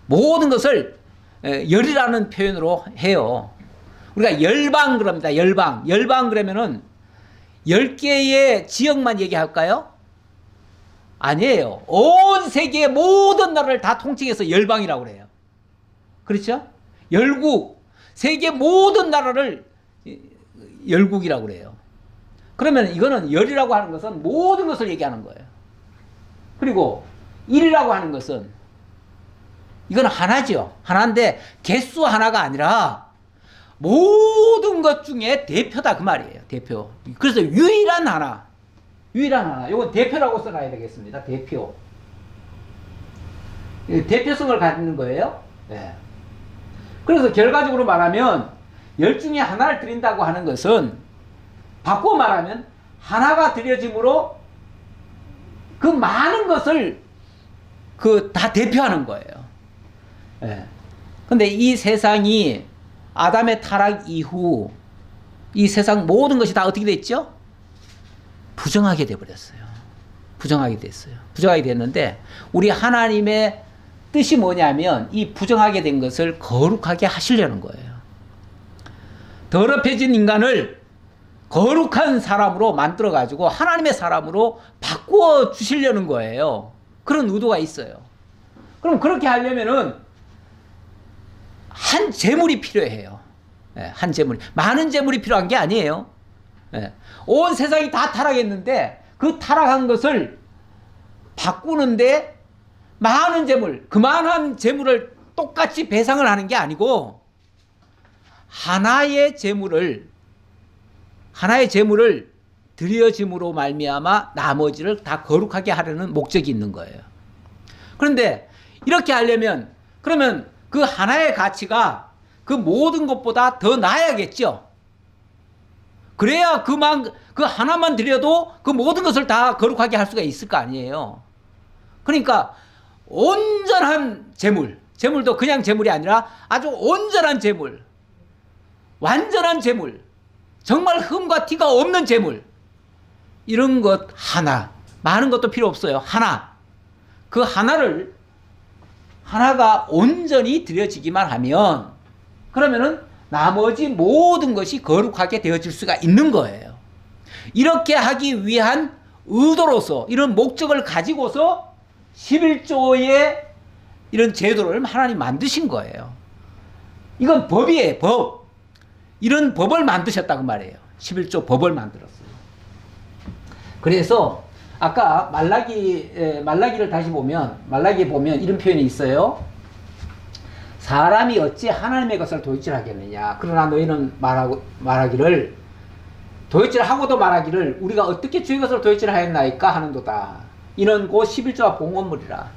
모든 것을 열이라는 표현으로 해요. 우리가 열방 그럽니다. 열방. 열방 그러면은 10개의 지역만 얘기할까요? 아니에요. 온 세계의 모든 나라를 다 통칭해서 열방이라고 그래요. 그렇죠? 열국. 세계 모든 나라를 열국이라고 그래요. 그러면 이거는 열이라고 하는 것은 모든 것을 얘기하는 거예요. 그리고 일이라고 하는 것은 이건 하나죠. 하나인데 개수 하나가 아니라 모든 것 중에 대표다 그 말이에요. 대표. 그래서 유일한 하나. 유일한 하나. 이건 대표라고 써놔야 되겠습니다. 대표. 대표성을 갖는 거예요. 네. 그래서 결과적으로 말하면 열 중에 하나를 드린다고 하는 것은 바꿔 말하면 하나가 드려짐으로 그 많은 것을 다 대표하는 거예요. 예. 근데 이 세상이 아담의 타락 이후 이 세상 모든 것이 다 어떻게 됐죠? 부정하게 돼버렸어요. 부정하게 됐어요. 부정하게 됐는데 우리 하나님의 뜻이 뭐냐면 이 부정하게 된 것을 거룩하게 하시려는 거예요. 더럽혀진 인간을 거룩한 사람으로 만들어가지고 하나님의 사람으로 바꾸어 주시려는 거예요. 그런 의도가 있어요. 그럼 그렇게 하려면은 한 재물이 필요해요. 예, 한 재물이. 많은 재물이 필요한 게 아니에요. 예, 온 세상이 다 타락했는데 그 타락한 것을 바꾸는데 많은 재물, 그만한 재물을 똑같이 배상을 하는 게 아니고 하나의 재물을 드려짐으로 말미암아 나머지를 다 거룩하게 하려는 목적이 있는 거예요. 그런데 이렇게 하려면 그러면 그 하나의 가치가 그 모든 것보다 더 나아야겠죠. 그래야 그 하나만 드려도 그 모든 것을 다 거룩하게 할 수가 있을 거 아니에요. 그러니까 온전한 재물도 그냥 재물이 아니라 아주 온전한 재물, 완전한 재물, 정말 흠과 티가 없는 재물, 이런 것 하나, 많은 것도 필요 없어요. 하나, 그 하나가 온전히 드려지기만 하면 그러면은 나머지 모든 것이 거룩하게 되어질 수가 있는 거예요. 이렇게 하기 위한 의도로서 이런 목적을 가지고서 11조의 이런 제도를 하나님 만드신 거예요. 이건 법이에요. 법. 이런 법을 만드셨다고 말이에요. 11조 법을 만들었어요. 그래서 아까 말라기를 다시 보면 말라기에 보면 이런 표현이 있어요. 사람이 어찌 하나님의 것을 도둑질하겠느냐. 그러나 너희는 말하기를 도둑질하고도 말하기를 우리가 어떻게 주의 것을 도둑질하였나이까 하는도다. 이는 곧 11조와 봉헌물이라.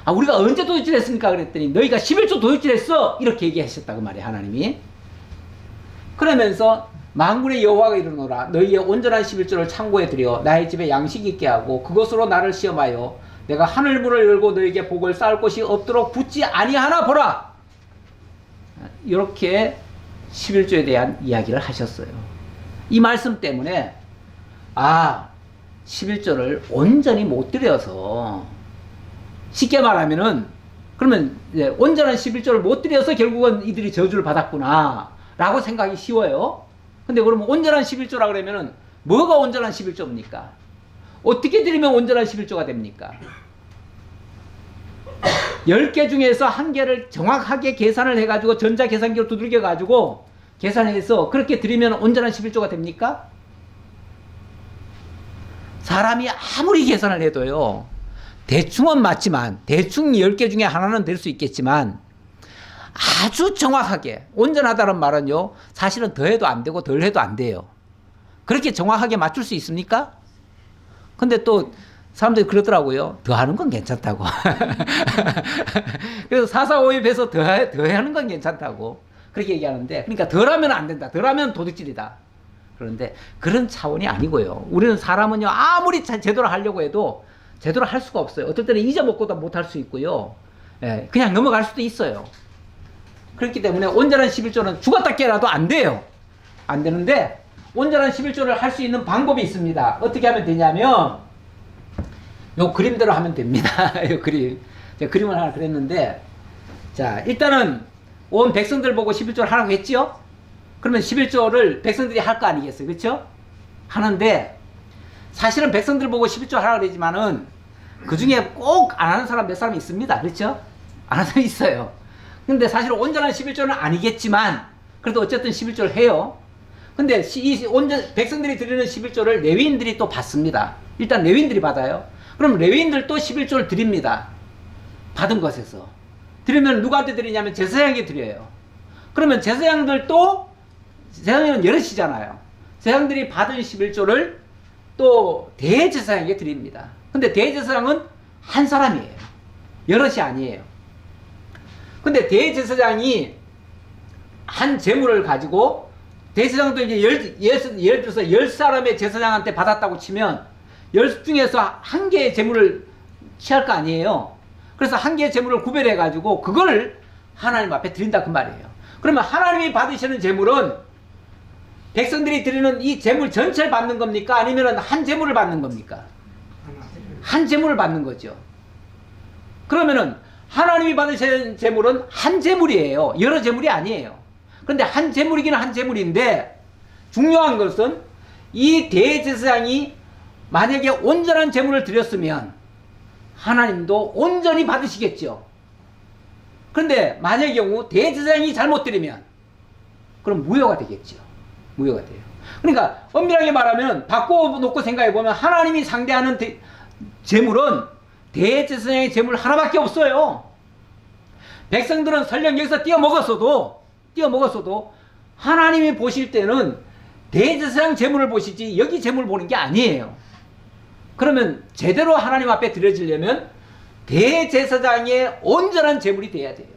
우리가 언제 도둑질했습니까? 그랬더니 너희가 11조 도둑질했어. 이렇게 얘기하셨다고 말이에요. 하나님이. 그러면서 만군의 여호와가 이르노라. 너희의 온전한 11조를 창고에 들여 나의 집에 양식 있게 하고 그것으로 나를 시험하여 내가 하늘 문을 열고 너희에게 복을 쌓을 곳이 없도록 붙지 아니하나 보라. 이렇게 11조에 대한 이야기를 하셨어요. 이 말씀 때문에 11조를 온전히 못 드려서 쉽게 말하면은 그러면 이제 온전한 11조를 못 드려서 결국은 이들이 저주를 받았구나 라고 생각이 쉬워요. 근데 그러면 온전한 11조라 그러면은 뭐가 온전한 11조입니까? 어떻게 드리면 온전한 11조가 됩니까? 10개 중에서 1개를 정확하게 계산을 해가지고 전자계산기로 두들겨가지고 계산해서 그렇게 드리면 온전한 11조가 됩니까? 사람이 아무리 계산을 해도요, 대충은 맞지만, 대충 10개 중에 하나는 될 수 있겠지만, 아주 정확하게, 온전하다는 말은요, 사실은 더해도 안 되고 덜 해도 안 돼요. 그렇게 정확하게 맞출 수 있습니까? 근데 또, 사람들이 그러더라고요. 더하는 건 괜찮다고. 그래서 445입에서 더하는 건 괜찮다고. 그렇게 얘기하는데, 그러니까 덜하면 안 된다. 덜하면 도둑질이다. 그런데 그런 차원이 아니고요. 우리는 사람은요, 아무리 제대로 하려고 해도 제대로 할 수가 없어요. 어떨 때는 잊어먹고도 못할 수 있고요. 그냥 넘어갈 수도 있어요. 그렇기 때문에 온전한 11조는 죽었다 깨라도 안 돼요. 안 되는데 온전한 11조를 할 수 있는 방법이 있습니다. 어떻게 하면 되냐면 요 그림대로 하면 됩니다. 요 그림. 제가 그림을 하나 그렸는데, 자, 일단은 온 백성들 보고 11조를 하라고 했죠? 그러면 11조를 백성들이 할 거 아니겠어요? 그렇죠? 하는데, 사실은 백성들 보고 11조 하라고 그러지만은, 그 중에 꼭 안 하는 사람 몇 사람 있습니다. 그렇죠? 안 하는 사람 있어요. 근데 사실 온전한 11조는 아니겠지만, 그래도 어쨌든 11조를 해요. 근데 백성들이 드리는 11조를 레위인들이 또 받습니다. 일단 레위인들이 받아요. 그럼 레위인들도 11조를 드립니다. 받은 것에서. 드리면 누구한테 드리냐면 제사장에게 드려요. 그러면 제사장들도, 제사장은 여럿이잖아요. 제사장들이 받은 11조를 또 대제사장에게 드립니다. 근데 대제사장은 한 사람이에요. 여럿이 아니에요. 근데 대제사장이 한 재물을 가지고, 대제사장도 이제 예를 들어서 10사람의 제사장한테 받았다고 치면 10 중에서 한 개의 재물을 취할 거 아니에요. 그래서 한 개의 재물을 구별해 가지고 그걸 하나님 앞에 드린다 그 말이에요. 그러면 하나님이 받으시는 재물은 백성들이 드리는 이 재물 전체를 받는 겁니까? 아니면 한 재물을 받는 겁니까? 한 재물을 받는 거죠. 그러면은 하나님이 받으시는 재물은 한 재물이에요. 여러 재물이 아니에요. 그런데 한 재물이긴 한 재물인데, 중요한 것은 이 대제사장이 만약에 온전한 재물을 드렸으면 하나님도 온전히 받으시겠죠. 그런데 만약의 경우 대제사장이 잘못 드리면 그럼 무효가 되겠죠. 무효가 돼요. 그러니까 엄밀하게 말하면 바꿔놓고 생각해보면 하나님이 상대하는 재물은 대제사장의 재물 하나밖에 없어요. 백성들은 설령 여기서 띄어먹었어도 하나님이 보실 때는 대제사장 재물을 보시지 여기 재물 보는 게 아니에요. 그러면 제대로 하나님 앞에 드려지려면 대제사장의 온전한 재물이 돼야 돼요.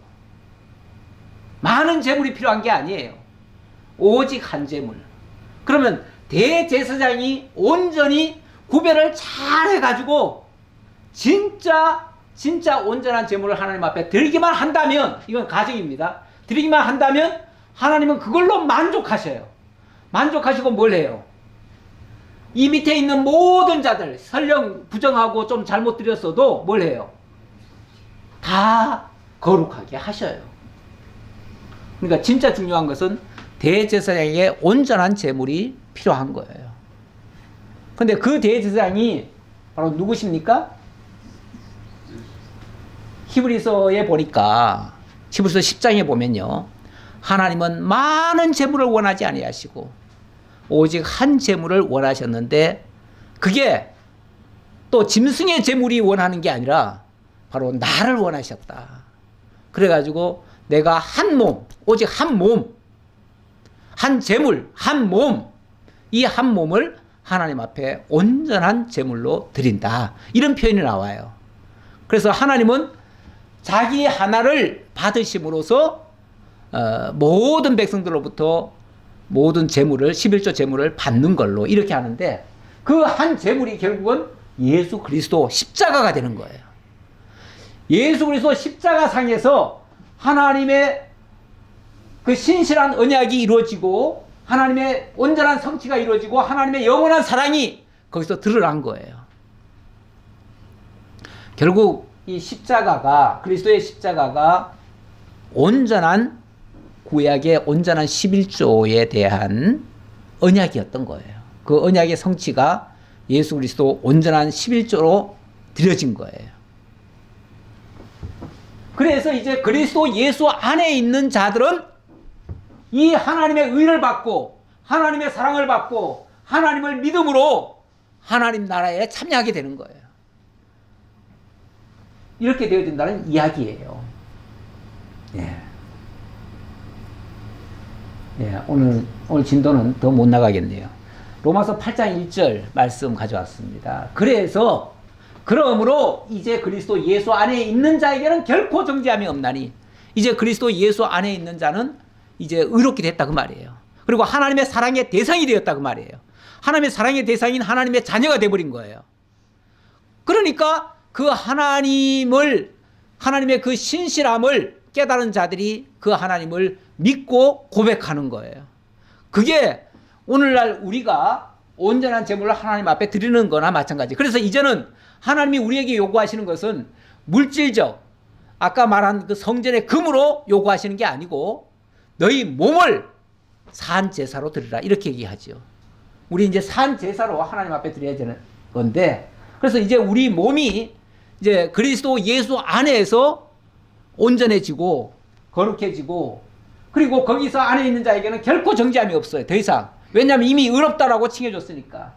많은 재물이 필요한 게 아니에요. 오직 한 재물. 그러면 대제사장이 온전히 구별을 잘 해가지고 진짜 온전한 재물을 하나님 앞에 드리기만 한다면, 이건 가정입니다. 드리기만 한다면 하나님은 그걸로 만족하셔요. 만족하시고 뭘 해요? 이 밑에 있는 모든 자들, 설령 부정하고 좀 잘못 드렸어도 뭘 해요? 다 거룩하게 하셔요. 그러니까 진짜 중요한 것은 대제사장에게 온전한 재물이 필요한 거예요. 근데 그 대제사장이 바로 누구십니까? 히브리서에 보니까, 히브리서 10장에 보면요, 하나님은 많은 재물을 원하지 아니하시고 오직 한 재물을 원하셨는데, 그게 또 짐승의 재물이 원하는 게 아니라 바로 나를 원하셨다. 그래가지고 내가 한 몸, 오직 한 몸, 한 재물, 한 몸, 이 한 몸을 하나님 앞에 온전한 재물로 드린다. 이런 표현이 나와요. 그래서 하나님은 자기 하나를 받으심으로써 모든 백성들로부터 모든 재물을, 11조 재물을 받는 걸로 이렇게 하는데, 그 한 재물이 결국은 예수 그리스도 십자가가 되는 거예요. 예수 그리스도 십자가상에서 하나님의 그 신실한 언약이 이루어지고 하나님의 온전한 성취가 이루어지고 하나님의 영원한 사랑이 거기서 드러난 거예요. 결국 이 십자가가, 그리스도의 십자가가 온전한 구약의 온전한 11조에 대한 언약이었던 거예요. 그 언약의 성취가 예수 그리스도 온전한 11조로 드려진 거예요. 그래서 이제 그리스도 예수 안에 있는 자들은 이 하나님의 의를 받고 하나님의 사랑을 받고 하나님을 믿음으로 하나님 나라에 참여하게 되는 거예요. 이렇게 되어진다는 이야기예요. 예. 예, 오늘 진도는 더 못 나가겠네요. 로마서 8장 1절 말씀 가져왔습니다. 그러므로 이제 그리스도 예수 안에 있는 자에게는 결코 정죄함이 없나니, 이제 그리스도 예수 안에 있는 자는 이제 의롭게 됐다 그 말이에요. 그리고 하나님의 사랑의 대상이 되었다 그 말이에요. 하나님의 사랑의 대상인 하나님의 자녀가 되어버린 거예요. 그러니까 그 하나님의 그 신실함을 깨달은 자들이 그 하나님을 믿고 고백하는 거예요. 그게 오늘날 우리가 온전한 제물을 하나님 앞에 드리는 거나 마찬가지. 그래서 이제는 하나님이 우리에게 요구하시는 것은 물질적, 아까 말한 그 성전의 금으로 요구하시는 게 아니고 너희 몸을 산 제사로 드리라 이렇게 얘기하죠. 우리 이제 산 제사로 하나님 앞에 드려야 되는 건데, 그래서 이제 우리 몸이 이제 그리스도 예수 안에서 온전해지고 거룩해지고, 그리고 거기서 안에 있는 자에게는 결코 정죄함이 없어요. 더 이상. 왜냐하면 이미 의롭다라고 칭해줬으니까.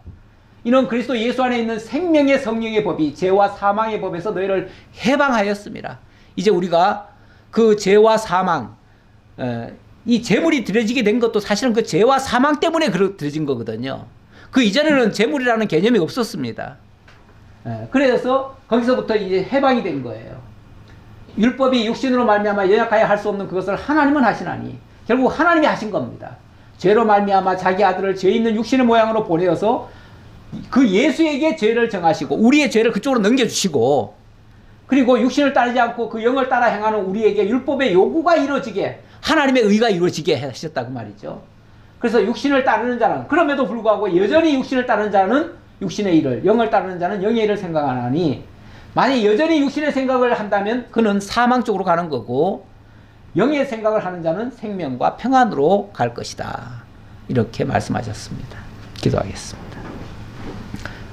이는 그리스도 예수 안에 있는 생명의 성령의 법이 죄와 사망의 법에서 너희를 해방하였습니다. 이제 우리가 그 죄와 사망, 이 제물이 드려지게 된 것도 사실은 그 죄와 사망 때문에 드려진 거거든요. 그 이전에는 제물이라는 개념이 없었습니다. 그래서 거기서부터 이제 해방이 된 거예요. 율법이 육신으로 말미암아 연약하여 할 수 없는 그것을 하나님은 하시나니, 결국 하나님이 하신 겁니다. 죄로 말미암아 자기 아들을 죄 있는 육신의 모양으로 보내어서 그 예수에게 죄를 정하시고 우리의 죄를 그쪽으로 넘겨주시고, 그리고 육신을 따르지 않고 그 영을 따라 행하는 우리에게 율법의 요구가 이루어지게, 하나님의 의가 이루어지게 하셨다고 말이죠. 그래서 육신을 따르는 자는, 그럼에도 불구하고 여전히 육신을 따르는 자는 육신의 일을, 영을 따르는 자는 영의 일을 생각하나니, 만약 여전히 육신의 생각을 한다면 그는 사망 쪽으로 가는 거고, 영의 생각을 하는 자는 생명과 평안으로 갈 것이다. 이렇게 말씀하셨습니다. 기도하겠습니다.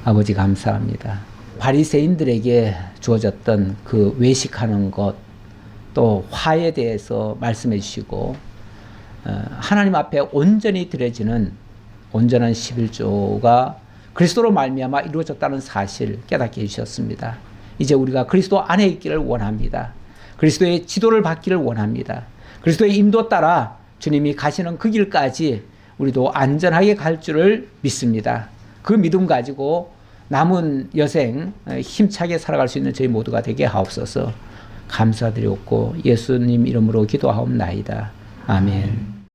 아버지 감사합니다. 바리새인들에게 주어졌던 그 외식하는 것, 또 화에 대해서 말씀해 주시고, 하나님 앞에 온전히 드려지는 온전한 11조가 그리스도로 말미암아 이루어졌다는 사실 깨닫게 해주셨습니다. 이제 우리가 그리스도 안에 있기를 원합니다. 그리스도의 지도를 받기를 원합니다. 그리스도의 인도 따라 주님이 가시는 그 길까지 우리도 안전하게 갈 줄을 믿습니다. 그 믿음 가지고 남은 여생 힘차게 살아갈 수 있는 저희 모두가 되게 하옵소서. 감사드렸고 예수님 이름으로 기도하옵나이다. 아멘.